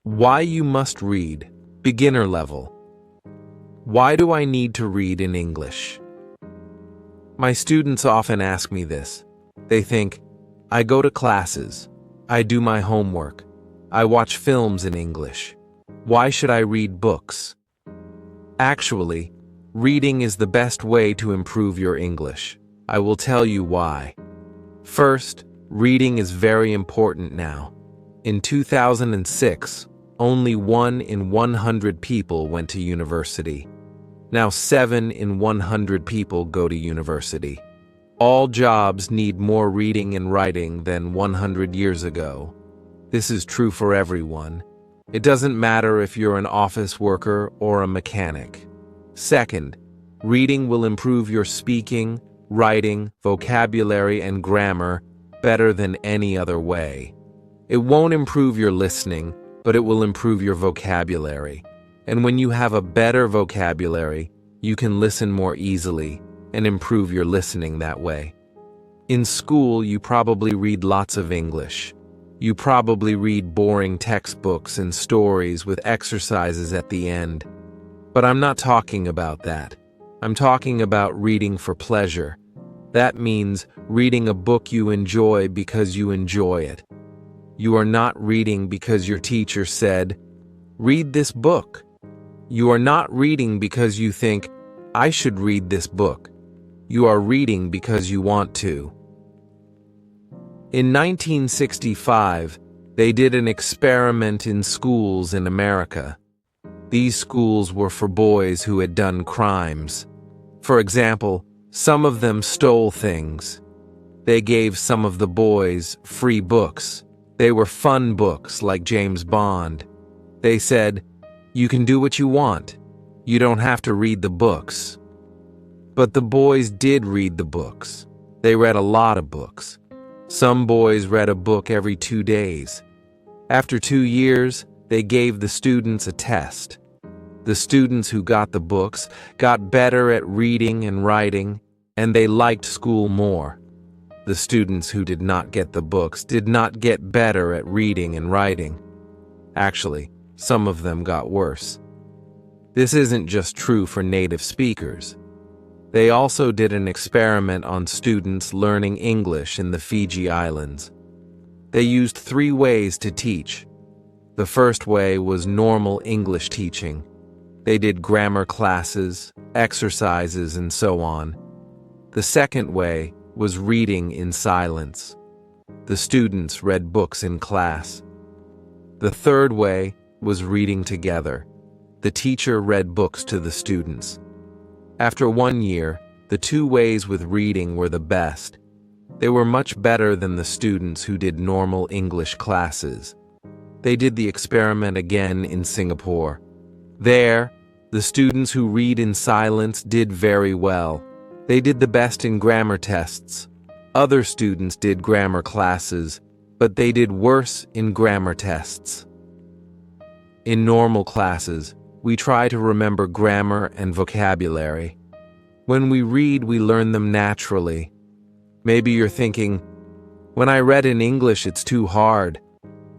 Why you must read. Beginner level. Why do I need to read in English? My students often ask me this. They think, I go to classes, I do my homework, I watch films in English. Why should I read books? Actually, reading is the best way to improve your English. I will tell you why. First, reading is very important now. In 2006, only 1 in 100 people went to university. Now 7 in 100 people go to university. All jobs need more reading and writing than 100 years ago. This is true for everyone. It doesn't matter if you're an office worker or a mechanic. Second, reading will improve your speaking, writing, vocabulary, and grammar better than any other way. It won't improve your listening, but it will improve your vocabulary. And when you have a better vocabulary, you can listen more easily and improve your listening that way. In school, you probably read lots of English. You probably read boring textbooks and stories with exercises at the end. But I'm not talking about that. I'm talking about reading for pleasure. That means reading a book you enjoy because you enjoy it. You are not reading because your teacher said, read this book. You are not reading because you think, I should read this book. You are reading because you want to. In 1965, they did an experiment in schools in America. These schools were for boys who had done crimes. For example, some of them stole things. They gave some of the boys free books. They were fun books like James Bond. They said, you can do what you want. You don't have to read the books. But the boys did read the books. They read a lot of books. Some boys read a book every 2 days. After 2 years, they gave the students a test. The students who got the books got better at reading and writing, and they liked school more. The students who did not get the books did not get better at reading and writing. Actually, some of them got worse. This isn't just true for native speakers. They also did an experiment on students learning English in the Fiji Islands. They used 3 ways to teach. The first way was normal English teaching. They did grammar classes, exercises, and so on. The second way was reading in silence. The students read books in class. The third way was reading together. The teacher read books to the students. After 1 year, the 2 ways with reading were the best. They were much better than the students who did normal English classes. They did the experiment again in Singapore. There, the students who read in silence did very well. They did the best in grammar tests. Other students did grammar classes, but they did worse in grammar tests. In normal classes, we try to remember grammar and vocabulary. When we read, we learn them naturally. Maybe you're thinking, when I read in English, it's too hard.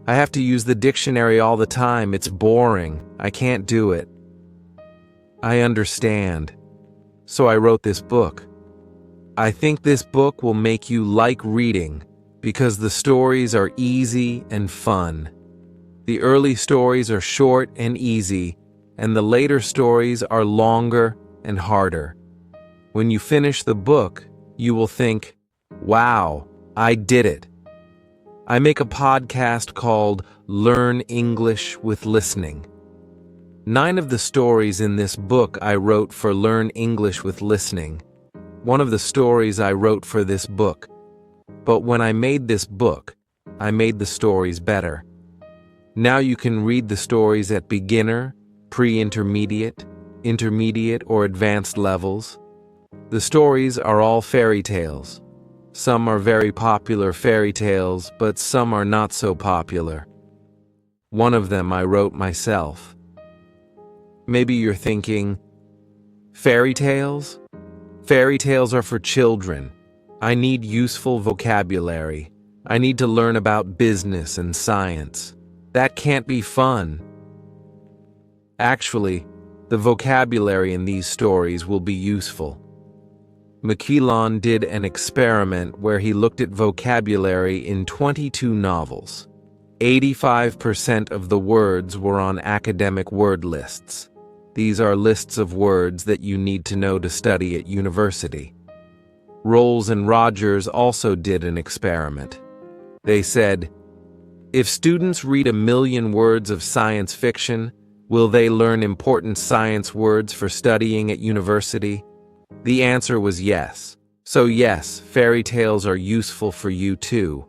I have to use the dictionary all the time. It's boring. I can't do it. I understand. So I wrote this book. I think this book will make you like reading because the stories are easy and fun. The early stories are short and easy, and the later stories are longer and harder. When you finish the book, you will think, wow, I did it. I make a podcast called Learn English with Listening. 9 of the stories in this book I wrote for Learn English with Listening. One of the stories I wrote for this book. But when I made this book, I made the stories better. Now you can read the stories at beginner, pre-intermediate, intermediate, or advanced levels. The stories are all fairy tales. Some are very popular fairy tales, but some are not so popular. One of them I wrote myself. Maybe you're thinking, fairy tales? Fairy tales are for children. I need useful vocabulary. I need to learn about business and science. That can't be fun. Actually, the vocabulary in these stories will be useful. McKeown did an experiment where he looked at vocabulary in 22 novels. 85% of the words were on academic word lists. These are lists of words that you need to know to study at university. Rolls and Rogers also did an experiment. They said, if students read 1 million words of science fiction, will they learn important science words for studying at university? The answer was yes. So yes, fairy tales are useful for you too.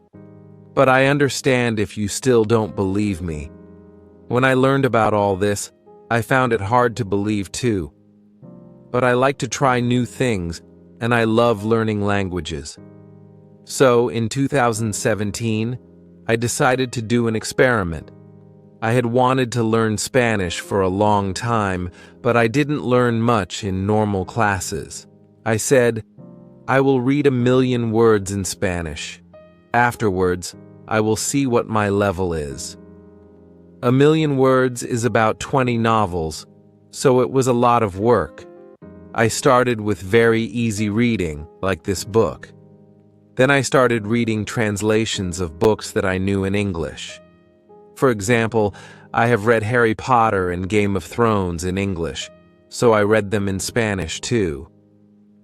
But I understand if you still don't believe me. When I learned about all this, I found it hard to believe too. But I like to try new things, and I love learning languages. So, in 2017, I decided to do an experiment. I had wanted to learn Spanish for a long time, but I didn't learn much in normal classes. I said, I will read 1 million words in Spanish. Afterwards, I will see what my level is. 1 million words is about 20 novels, so it was a lot of work. I started with very easy reading, like this book. Then I started reading translations of books that I knew in English. For example, I have read Harry Potter and Game of Thrones in English, so I read them in Spanish too.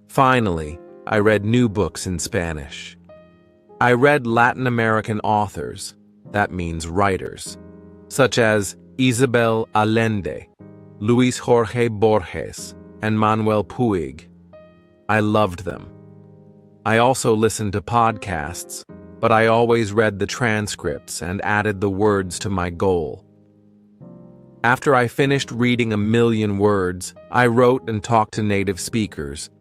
Finally, I read new books in Spanish. I read Latin American authors, that means writers, such as Isabel Allende, Luis Jorge Borges, and Manuel Puig. I loved them. I also listened to podcasts, but I always read the transcripts and added the words to my goal. After I finished reading 1 million words, I wrote and talked to native speakers.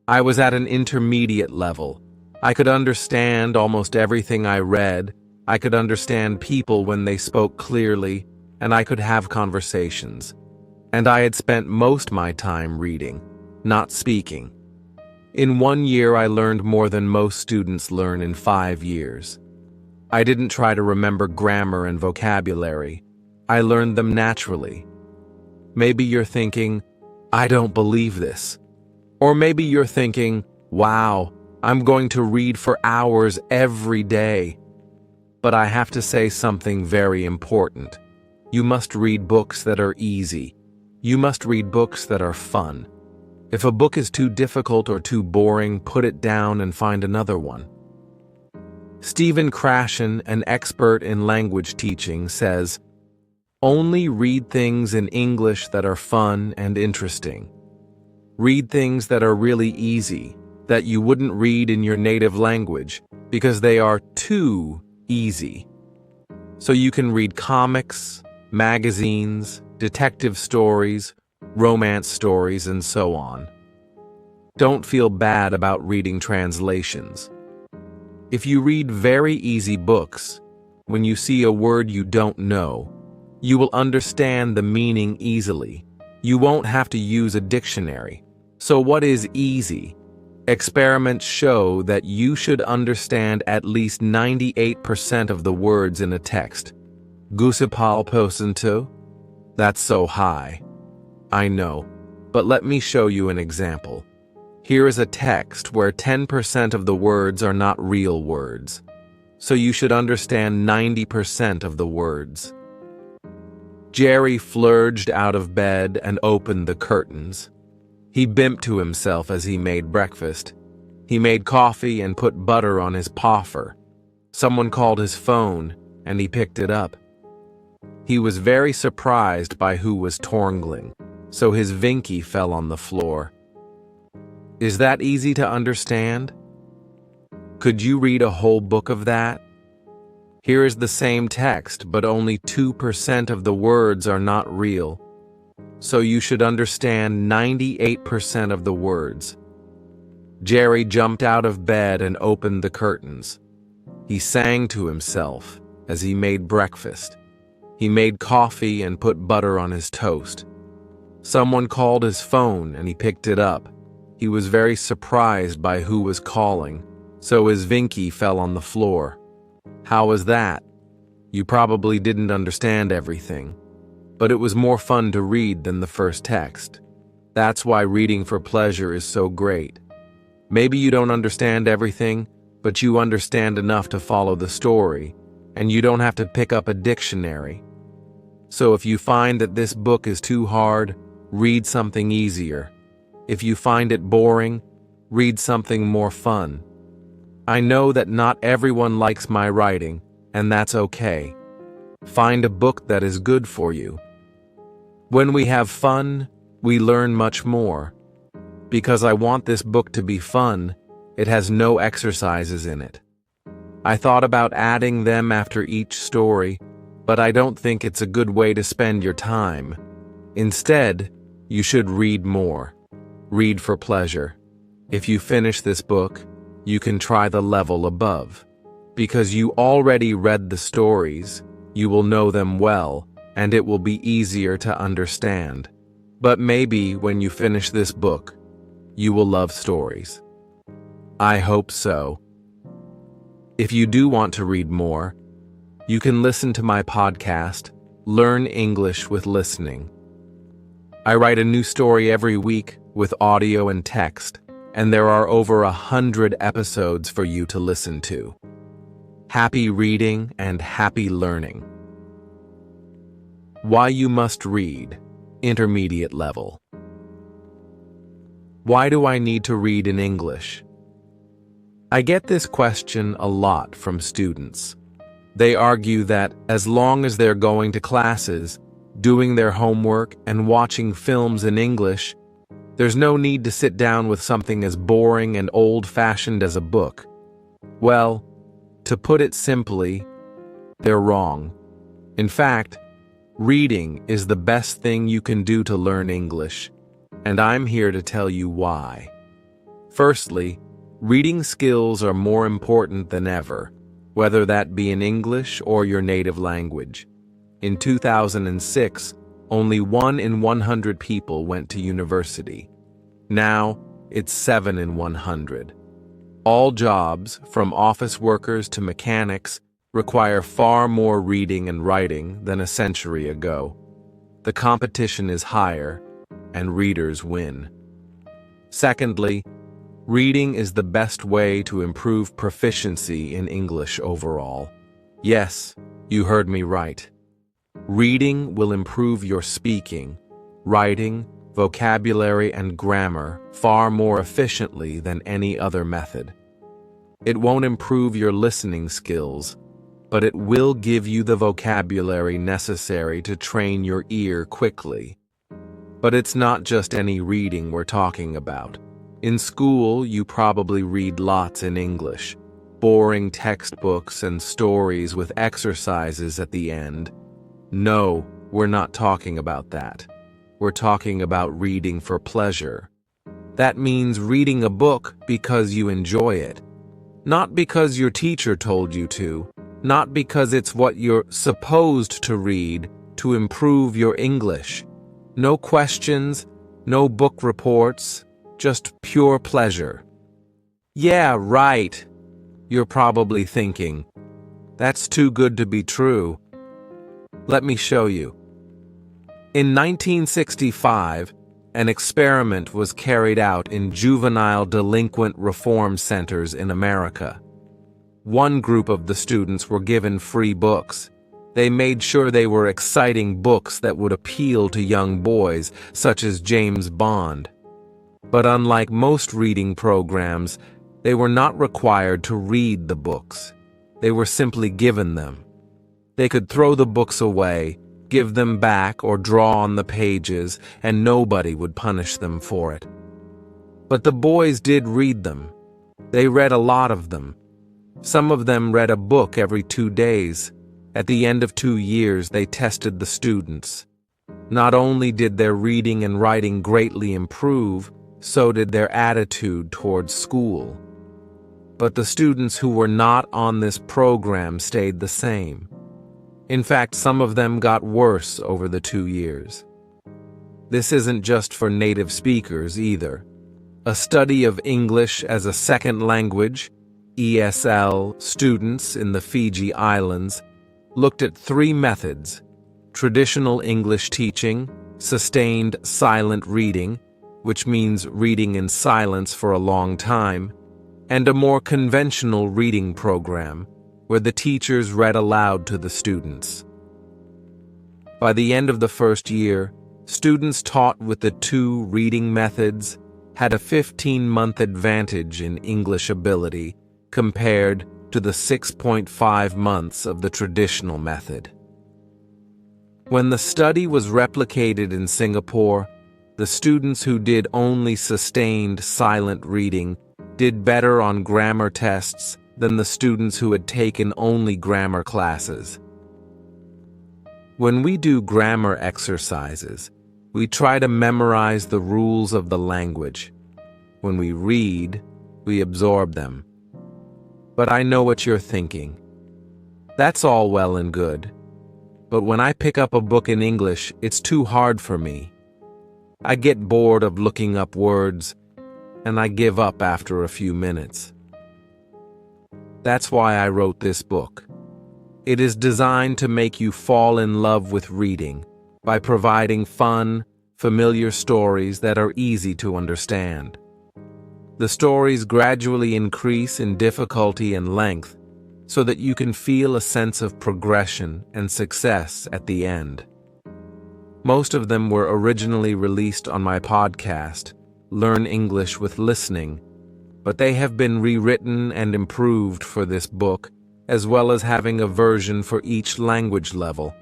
I was at an intermediate level. I could understand almost everything I read. I could understand people when they spoke clearly, and I could have conversations. And I had spent most my time reading, not speaking. In 1 year, I learned more than most students learn in 5 years. I didn't try to remember grammar and vocabulary. I learned them naturally. Maybe you're thinking, I don't believe this. Or maybe you're thinking, wow, I'm going to read for hours every day. But I have to say something very important. You must read books that are easy. You must read books that are fun. If a book is too difficult or too boring, put it down and find another one. Stephen Krashen, an expert in language teaching, says, only read things in English that are fun and interesting. Read things that are really easy, that you wouldn't read in your native language, because they are too easy. So you can read comics, magazines, detective stories, romance stories, and so on. Don't feel bad about reading translations. If you read very easy books, when you see a word you don't know, you will understand the meaning easily. You won't have to use a dictionary. So what is easy? Experiments show that you should understand at least 98% of the words in a text. Gusipal%? That's so high. I know, but let me show you an example. Here is a text where 10% of the words are not real words. So you should understand 90% of the words. Jerry flurged out of bed and opened the curtains. He bimped to himself as he made breakfast. He made coffee and put butter on his poffer. Someone called his phone, and he picked it up. He was very surprised by who was torngling, so his vinky fell on the floor. Is that easy to understand? Could you read a whole book of that? Here is the same text, but only 2% of the words are not real. So you should understand 98% of the words. Jerry jumped out of bed and opened the curtains. He sang to himself as he made breakfast. He made coffee and put butter on his toast. Someone called his phone and he picked it up. He was very surprised by who was calling, so his vinky fell on the floor. How was that? You probably didn't understand everything, but it was more fun to read than the first text. That's why reading for pleasure is so great. Maybe you don't understand everything, but you understand enough to follow the story, and you don't have to pick up a dictionary. So if you find that this book is too hard, read something easier. If you find it boring, read something more fun. I know that not everyone likes my writing, and that's okay. Find a book that is good for you. When we have fun, we learn much more. Because I want this book to be fun, it has no exercises in it. I thought about adding them after each story, but I don't think it's a good way to spend your time. Instead, you should read more. Read for pleasure. If you finish this book, you can try the level above. Because you already read the stories, you will know them well, and it will be easier to understand. But maybe when you finish this book, you will love stories. I hope so. If you do want to read more, you can listen to my podcast, Learn English with Listening. I write a new story every week with audio and text, and there are over 100 episodes for you to listen to. Happy reading and happy learning. Why you must read, intermediate level. Why do I need to read in English? I get this question a lot from students. They argue that as long as they're going to classes, doing their homework, and watching films in English, there's no need to sit down with something as boring and old-fashioned as a book. Well, to put it simply, they're wrong. In fact, reading is the best thing you can do to learn English, and I'm here to tell you why. Firstly, reading skills are more important than ever, whether that be in English or your native language. In 2006, only 1 in 100 people went to university. Now, it's 7 in 100. All jobs, from office workers to mechanics, require far more reading and writing than a century ago. The competition is higher, and readers win. Secondly, reading is the best way to improve proficiency in English overall. Yes, you heard me right. Reading will improve your speaking, writing, vocabulary, and grammar far more efficiently than any other method. It won't improve your listening skills, but it will give you the vocabulary necessary to train your ear quickly. But it's not just any reading we're talking about. In school, you probably read lots in English, boring textbooks and stories with exercises at the end. No, we're not talking about that. We're talking about reading for pleasure. That means reading a book because you enjoy it. Not because your teacher told you to, not because it's what you're supposed to read to improve your English. No questions, no book reports, just pure pleasure. Yeah, right, you're probably thinking. That's too good to be true. Let me show you. In 1965, an experiment was carried out in juvenile delinquent reform centers in America. One group of the students were given free books. They made sure they were exciting books that would appeal to young boys, such as James Bond. But unlike most reading programs, they were not required to read the books. They were simply given them. They could throw the books away, give them back, or draw on the pages, and nobody would punish them for it. But the boys did read them. They read a lot of them. Some of them read a book every 2 days. At the end of 2 years, they tested the students. Not only did their reading and writing greatly improve, so did their attitude towards school. But the students who were not on this program stayed the same. In fact, some of them got worse over the 2 years. This isn't just for native speakers either. A study of English as a second language, ESL, students in the Fiji Islands looked at three methods: traditional English teaching, sustained silent reading, which means reading in silence for a long time, and a more conventional reading program, where the teachers read aloud to the students. By the end of the first year, students taught with the two reading methods had a 15-month advantage in English ability compared to the 6.5 months of the traditional method. When the study was replicated in Singapore, the students who did only sustained silent reading did better on grammar tests than the students who had taken only grammar classes. When we do grammar exercises, we try to memorize the rules of the language. When we read, we absorb them. But I know what you're thinking. That's all well and good. But when I pick up a book in English, it's too hard for me. I get bored of looking up words, and I give up after a few minutes. That's why I wrote this book. It is designed to make you fall in love with reading by providing fun, familiar stories that are easy to understand. The stories gradually increase in difficulty and length so that you can feel a sense of progression and success at the end. Most of them were originally released on my podcast, Learn English with Listening, but they have been rewritten and improved for this book, as well as having a version for each language level.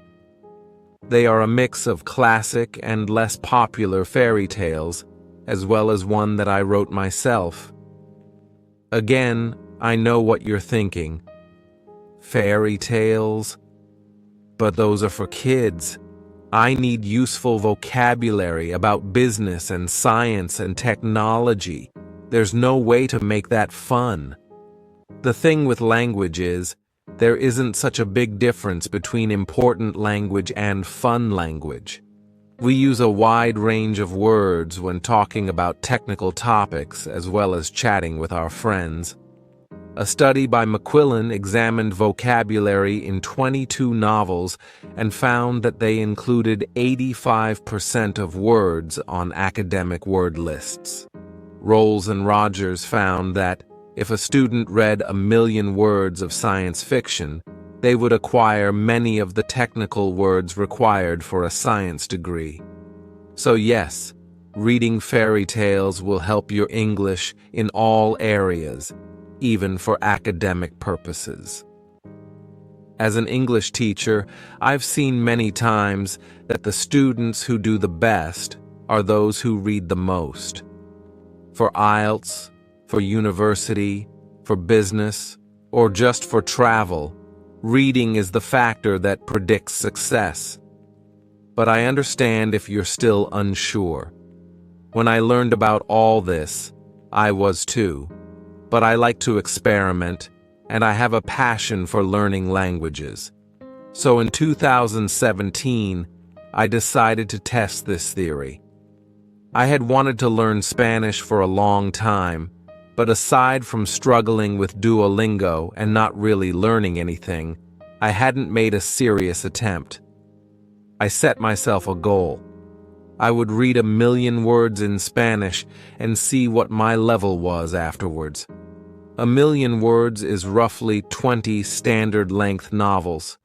They are a mix of classic and less popular fairy tales, as well as one that I wrote myself. Again, I know what you're thinking. Fairy tales? But those are for kids. I need useful vocabulary about business and science and technology. There's no way to make that fun. The thing with language is, there isn't such a big difference between important language and fun language. We use a wide range of words when talking about technical topics as well as chatting with our friends. A study by McQuillan examined vocabulary in 22 novels and found that they included 85% of words on academic word lists. Rolls and Rogers found that if a student read 1 million words of science fiction, they would acquire many of the technical words required for a science degree. So yes, reading fairy tales will help your English in all areas, even for academic purposes. As an English teacher, I've seen many times that the students who do the best are those who read the most. For IELTS, for university, for business, or just for travel, reading is the factor that predicts success. But I understand if you're still unsure. When I learned about all this, I was too. But I like to experiment, and I have a passion for learning languages. So in 2017, I decided to test this theory. I had wanted to learn Spanish for a long time, but aside from struggling with Duolingo and not really learning anything, I hadn't made a serious attempt. I set myself a goal. I would read 1 million words in Spanish and see what my level was afterwards. 1 million words is roughly 20 standard-length novels,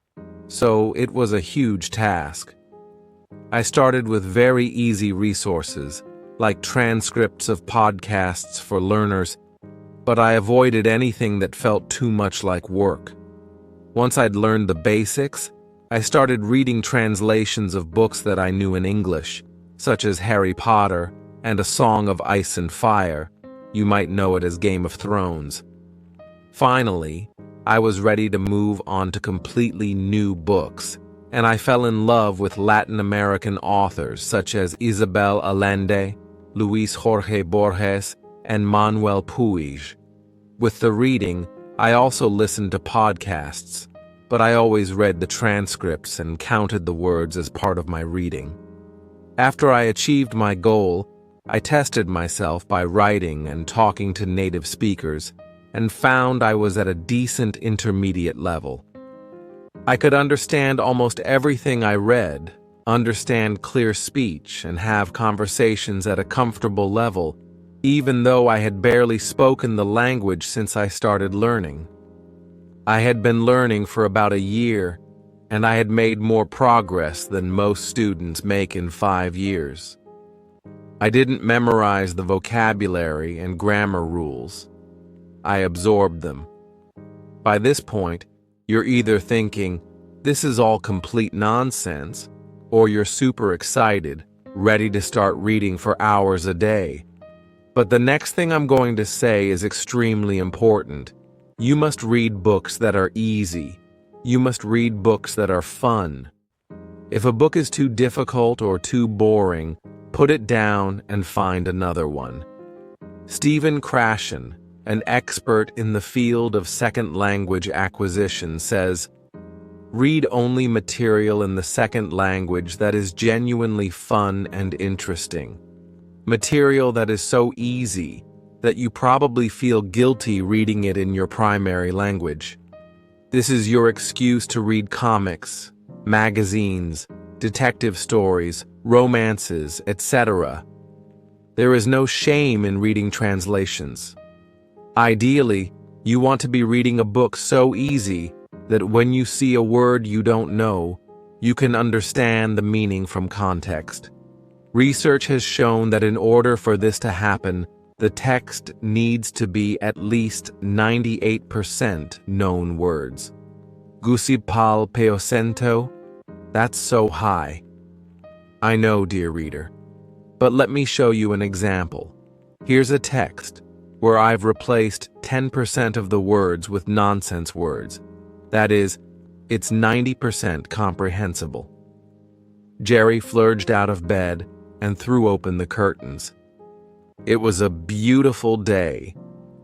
so it was a huge task. I started with very easy resources, like transcripts of podcasts for learners, but I avoided anything that felt too much like work. Once I'd learned the basics, I started reading translations of books that I knew in English, such as Harry Potter and A Song of Ice and Fire. You might know it as Game of Thrones. Finally, I was ready to move on to completely new books, and I fell in love with Latin American authors such as Isabel Allende, Luis Jorge Borges, and Manuel Puig. With the reading, I also listened to podcasts, but I always read the transcripts and counted the words as part of my reading. After I achieved my goal, I tested myself by writing and talking to native speakers, and found I was at a decent intermediate level. I could understand almost everything I read, understand clear speech, and have conversations at a comfortable level, even though I had barely spoken the language since I started learning. I had been learning for about a year, and I had made more progress than most students make in 5 years. I didn't memorize the vocabulary and grammar rules. I absorbed them. By this point, you're either thinking, this is all complete nonsense, or you're super excited, ready to start reading for hours a day. But the next thing I'm going to say is extremely important. You must read books that are easy. You must read books that are fun. If a book is too difficult or too boring, put it down and find another one. Stephen Krashen, an expert in the field of second language acquisition, says, "Read only material in the second language that is genuinely fun and interesting. Material that is so easy that you probably feel guilty reading it in your primary language. This is your excuse to read comics, magazines, detective stories, romances, etc. There is no shame in reading translations. Ideally, you want to be reading a book so easy that when you see a word you don't know, you can understand the meaning from context. Research has shown that in order for this to happen, the text needs to be at least 98% known words. $90%? That's so high. I know, dear reader. But let me show you an example. Here's a text where I've replaced 10% of the words with nonsense words. That is, it's 90% comprehensible. Jerry flurried out of bed and threw open the curtains. It was a beautiful day.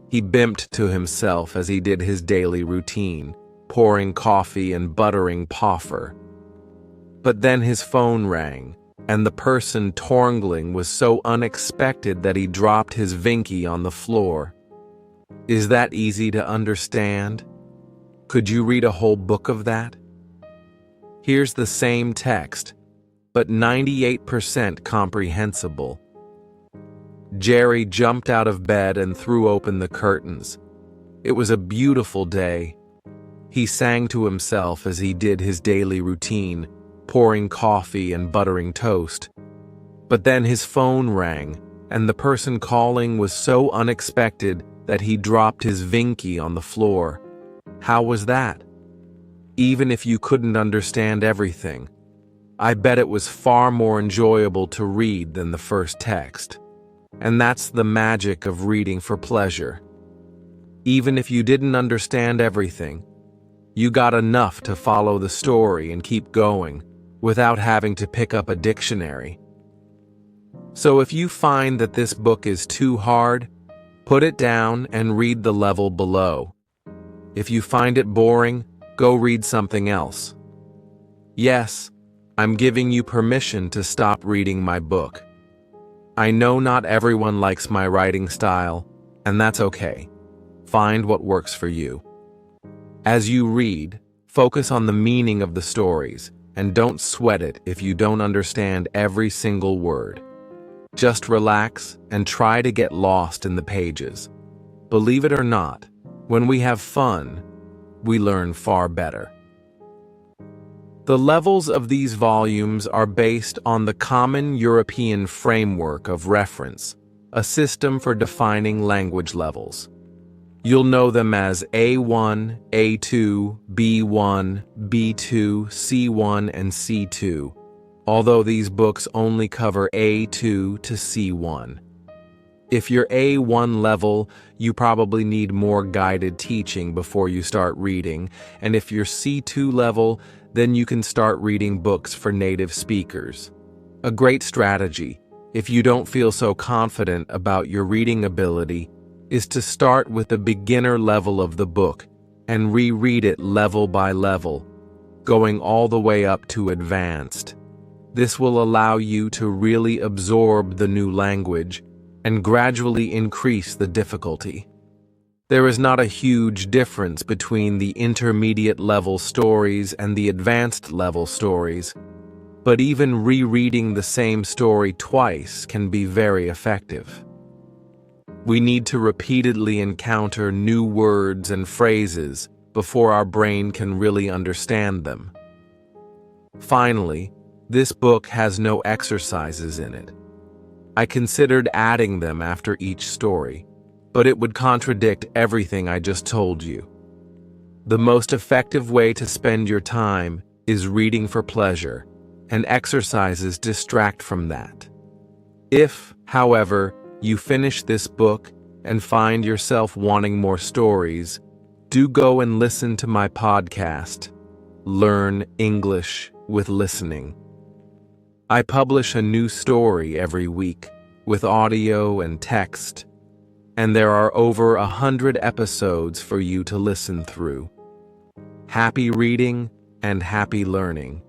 He bimped to himself as he did his daily routine, pouring coffee and buttering poffer. But then his phone rang, and the person torngling was so unexpected that he dropped his Vinky on the floor. Is that easy to understand? Could you read a whole book of that? Here's the same text, but 98% comprehensible. Jerry jumped out of bed and threw open the curtains. It was a beautiful day. He sang to himself as he did his daily routine, pouring coffee and buttering toast. But then his phone rang, and the person calling was so unexpected that he dropped his Vinky on the floor. How was that? Even if you couldn't understand everything, I bet it was far more enjoyable to read than the first text. And that's the magic of reading for pleasure. Even if you didn't understand everything, you got enough to follow the story and keep going without having to pick up a dictionary. So if you find that this book is too hard, put it down and read the level below. If you find it boring, go read something else. Yes, I'm giving you permission to stop reading my book. I know not everyone likes my writing style, and that's okay. Find what works for you. As you read, focus on the meaning of the stories, and don't sweat it if you don't understand every single word. Just relax and try to get lost in the pages. Believe it or not, when we have fun, we learn far better. The levels of these volumes are based on the Common European Framework of Reference, a system for defining language levels. You'll know them as A1, A2, B1, B2, C1, and C2, although these books only cover A2 to C1. If you're A1 level, you probably need more guided teaching before you start reading, and if you're C2 level, then you can start reading books for native speakers. A great strategy, if you don't feel so confident about your reading ability, is to start with the beginner level of the book and reread it level by level, going all the way up to advanced. This will allow you to really absorb the new language and gradually increase the difficulty. There is not a huge difference between the intermediate level stories and the advanced level stories, but even rereading the same story twice can be very effective. We need to repeatedly encounter new words and phrases before our brain can really understand them. Finally, this book has no exercises in it. I considered adding them after each story, but it would contradict everything I just told you. The most effective way to spend your time is reading for pleasure, and exercises distract from that. If, however, you finish this book and find yourself wanting more stories, do go and listen to my podcast, Learn English with Listening. I publish a new story every week with audio and text, and there are over 100 episodes for you to listen through. Happy reading and happy learning.